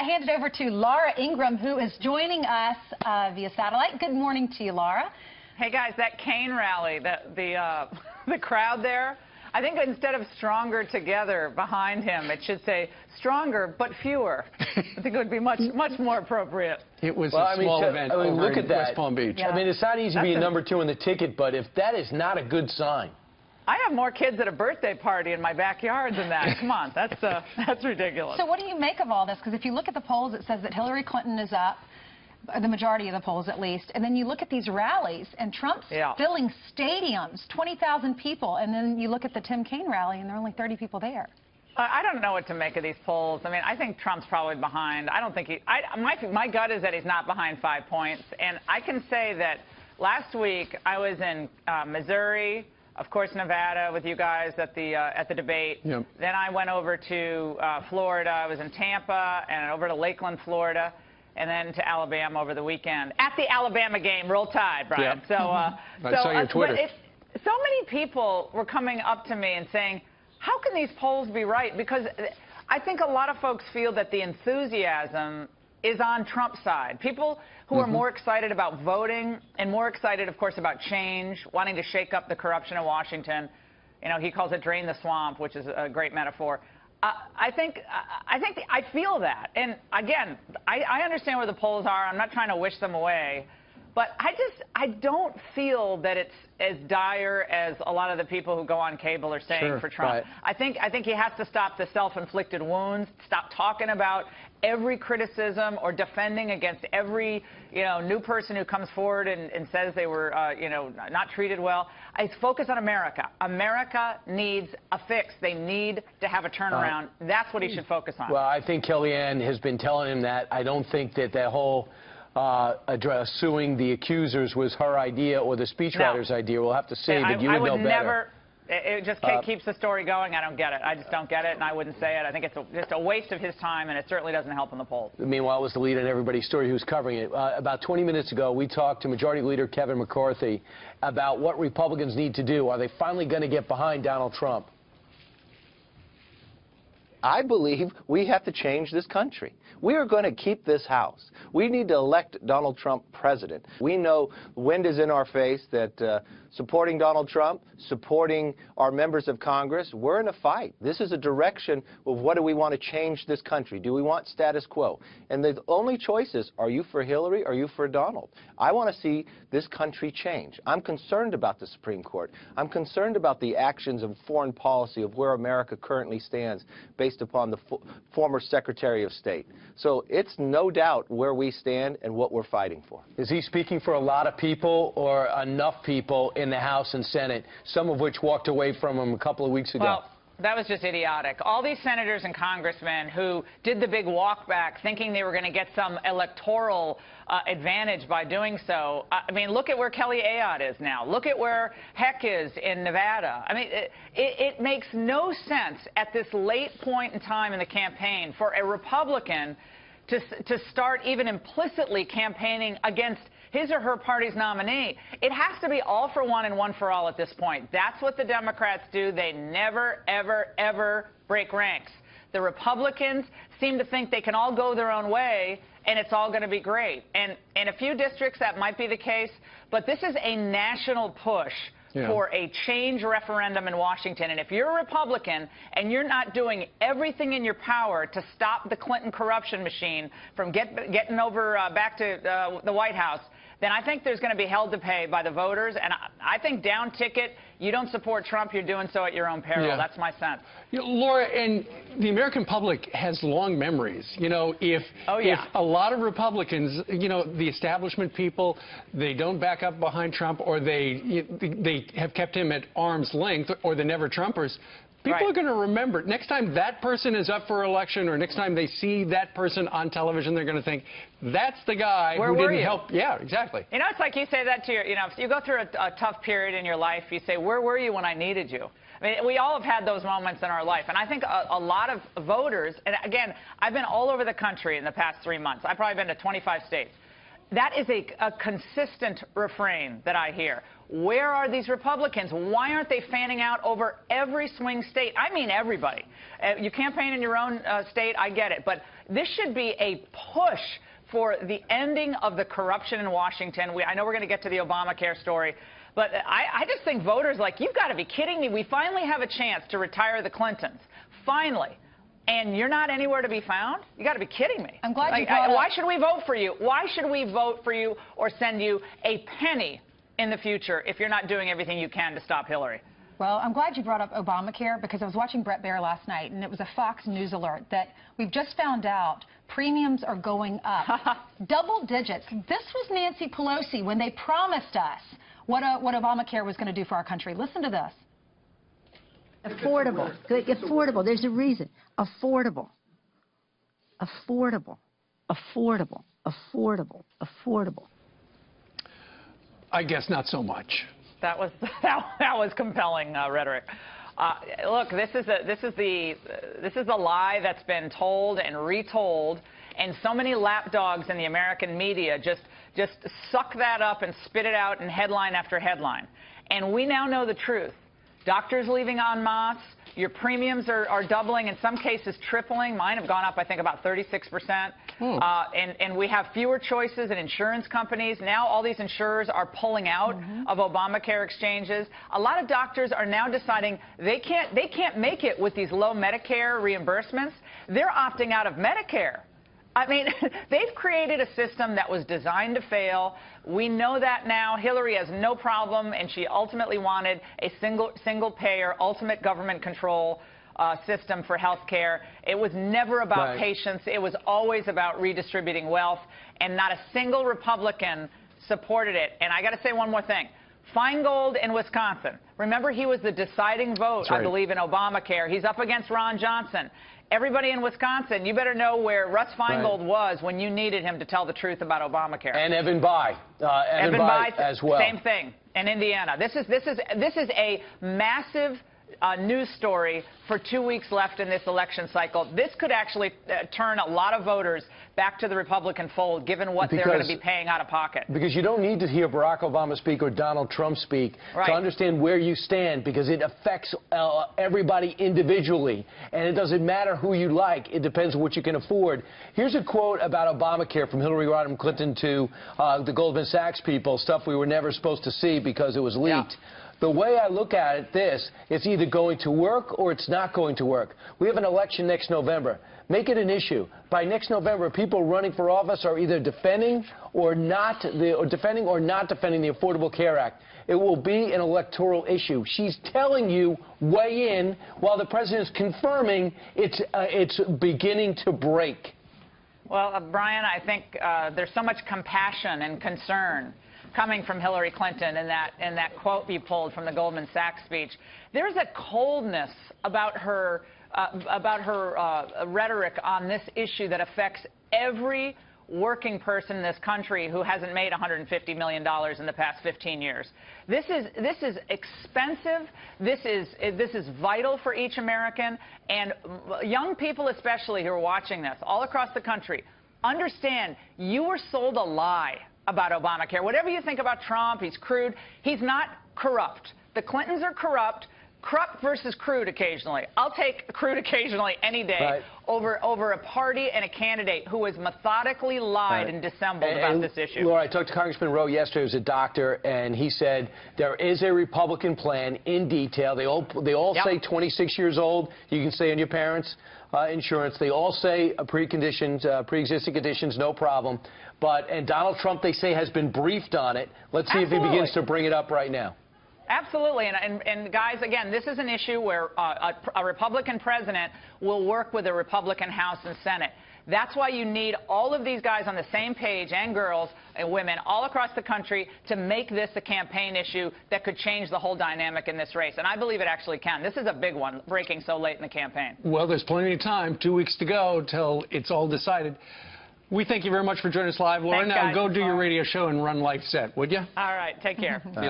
hand it over to Laura Ingraham, who is joining us via satellite. Good morning to you, Laura. Hey, guys, that Kane rally, the crowd there, I think instead of stronger together behind him, it should say stronger but fewer. I think it would be much more appropriate. It was a small event over look at in that. West Palm Beach. Yeah. I mean, it's not easy to be a number 2 in the ticket, but if that is not a good sign. I have more kids at a birthday party in my backyard than that. Come on, that's ridiculous. So what do you make of all this? Because if you look at the polls, it says that Hillary Clinton is up, the majority of the polls at least, and then you look at these rallies, and Trump's filling stadiums, 20,000 people, and then you look at the Tim Kaine rally, and there are only 30 people there. I don't know what to make of these polls. I mean, I think Trump's probably behind. I don't think my gut is that he's not behind 5 points, and I can say that last week I was in Missouri, of course, Nevada with you guys at the debate. Yep. Then I went over to Florida. I was in Tampa and over to Lakeland, Florida, and then to Alabama over the weekend. At the Alabama game, Roll Tide, Brian. Yep. So, I saw your Twitter. So many people were coming up to me and saying, how can these polls be right? Because I think a lot of folks feel that the enthusiasm is on Trump's side. People who are more excited about voting and more excited, of course, about change, wanting to shake up the corruption in Washington. You know, he calls it drain the swamp, which is a great metaphor. I feel that. And again, I understand where the polls are. I'm not trying to wish them away. But I don't feel that it's as dire as a lot of the people who go on cable are saying for Trump. Right. I think he has to stop the self-inflicted wounds, stop talking about every criticism or defending against every, new person who comes forward and says they were, not treated well. I focus on America. America needs a fix. They need to have a turnaround. That's what he should focus on. Well, I think Kellyanne has been telling him that. I don't think that whole suing the accusers was her idea or the speechwriter's idea. We'll have to see, but you would know better. It just keeps the story going. I don't get it. I just don't get it, and I wouldn't say it. I think it's just a waste of his time, and it certainly doesn't help in the polls. Meanwhile, it was the lead in everybody's story who's covering it. About 20 minutes ago, we talked to Majority Leader Kevin McCarthy about what Republicans need to do. Are they finally going to get behind Donald Trump? I believe we have to change this country. We are going to keep this House. We need to elect Donald Trump president. We know the wind is in our face that supporting Donald Trump, supporting our members of Congress, we're in a fight. This is a direction of what do we want to change this country? Do we want status quo? And the only choice is, are you for Hillary or are you for Donald? I want to see this country change. I'm concerned about the Supreme Court. I'm concerned about the actions of foreign policy of where America currently stands based upon the former Secretary of State. So it's no doubt where we stand and what we're fighting for. Is he speaking for a lot of people or enough people in the House and Senate, some of which walked away from him a couple of weeks ago? Well, that was just idiotic. All these senators and congressmen who did the big walk back thinking they were going to get some electoral advantage by doing so. I mean, look at where Kelly Ayotte is now. Look at where Heck is in Nevada. I mean, it makes no sense at this late point in time in the campaign for a Republican to start even implicitly campaigning against his or her party's nominee. It has to be all for one and one for all at this point. That's what the Democrats do. They never, ever, ever break ranks. The Republicans seem to think they can all go their own way and it's all going to be great. And in a few districts that might be the case, but this is a national push for a change referendum in Washington. And if you're a Republican and you're not doing everything in your power to stop the Clinton corruption machine from getting over back to the White House, then I think there's going to be hell to pay by the voters. And I think down ticket, you don't support Trump, you're doing so at your own peril. Yeah. That's my sense. Laura, and the American public has long memories. If a lot of Republicans, the establishment people, they don't back up behind Trump, or they have kept him at arm's length, or the never Trumpers, people are going to remember. Next time that person is up for election, or next time they see that person on television, they're going to think, that's the guy who didn't help. Yeah, exactly. It's like you say that to your, if you go through a tough period in your life, you say, where were you when I needed you? I mean, we all have had those moments in our life. And I think a lot of voters, and again, I've been all over the country in the past 3 months. I've probably been to 25 states. That is a consistent refrain that I hear. Where are these Republicans? Why aren't they fanning out over every swing state? I mean everybody. You campaign in your own state, I get it. But this should be a push for the ending of the corruption in Washington. I know we're going to get to the Obamacare story. But I just think voters like, you've got to be kidding me. We finally have a chance to retire the Clintons. Finally. And you're not anywhere to be found? You got to be kidding me. I'm glad you brought up. Why should we vote for you? Why should we vote for you or send you a penny in the future if you're not doing everything you can to stop Hillary? Well, I'm glad you brought up Obamacare because I was watching Bret Baier last night, and it was a Fox News alert that we've just found out premiums are going up. Double digits. This was Nancy Pelosi when they promised us what Obamacare was going to do for our country. Listen to this. Affordable. Good. Affordable. There's a reason. Affordable. Affordable. Affordable. Affordable. Affordable. I guess not so much. That was compelling rhetoric. Look, this is the lie that's been told and retold, and so many lapdogs in the American media just suck that up and spit it out in headline after headline. And we now know the truth. Doctors leaving en masse. Your premiums are doubling, in some cases tripling. Mine have gone up, I think, about 36%. And we have fewer choices in insurance companies. Now all these insurers are pulling out of Obamacare exchanges. A lot of doctors are now deciding they can't make it with these low Medicare reimbursements. They're opting out of Medicare. I mean, they've created a system that was designed to fail. We know that now. Hillary has no problem, and she ultimately wanted a single-payer, ultimate government control system for health care. It was never about patients. It was always about redistributing wealth, and not a single Republican supported it. And I got to say one more thing. Feingold in Wisconsin. Remember, he was the deciding vote, I believe, in Obamacare. He's up against Ron Johnson. Everybody in Wisconsin, you better know where Russ Feingold was when you needed him to tell the truth about Obamacare. And Evan Bayh. Evan Bayh as well. Same thing. In Indiana. This is a massive news story for 2 weeks left in this election cycle. This could actually turn a lot of voters back to the Republican fold, given what they're going to be paying out of pocket. Because you don't need to hear Barack Obama speak or Donald Trump speak to understand where you stand, because it affects everybody individually. And it doesn't matter who you like. It depends on what you can afford. Here's a quote about Obamacare from Hillary Rodham Clinton to the Goldman Sachs people, stuff we were never supposed to see because it was leaked. The way I look at it, it's either going to work or it's not going to work. We have an election next November. Make it an issue. By next November, people running for office are either defending or not defending the Affordable Care Act. It will be an electoral issue. She's telling you, weigh in, while the president is confirming it's beginning to break. Well, Brian, I think there's so much compassion and concern coming from Hillary Clinton in that quote you pulled from the Goldman Sachs speech. There's a coldness about her rhetoric on this issue that affects every working person in this country who hasn't made $150 million in the past 15 years. This is expensive. This is vital for each American, and young people especially who are watching this all across the country, understand you were sold a lie about Obamacare. Whatever you think about Trump, he's crude. He's not corrupt. The Clintons are corrupt. Corrupt versus crude occasionally. I'll take crude occasionally any day over a party and a candidate who has methodically lied and dissembled about this issue. Laura, I talked to Congressman Rowe yesterday, who's a doctor, and he said there is a Republican plan in detail. They all say 26 years old. You can stay on your parents' insurance. They all say pre-existing conditions, no problem. And Donald Trump, they say, has been briefed on it. Let's see if he begins to bring it up right now. Absolutely. And guys, again, this is an issue where a Republican president will work with a Republican House and Senate. That's why you need all of these guys on the same page, and girls and women all across the country, to make this a campaign issue that could change the whole dynamic in this race. And I believe it actually can. This is a big one, breaking so late in the campaign. Well, there's plenty of time, 2 weeks to go till it's all decided. We thank you very much for joining us live, Laura. Now go do your radio show and run Life Set, would you? All right. Take care.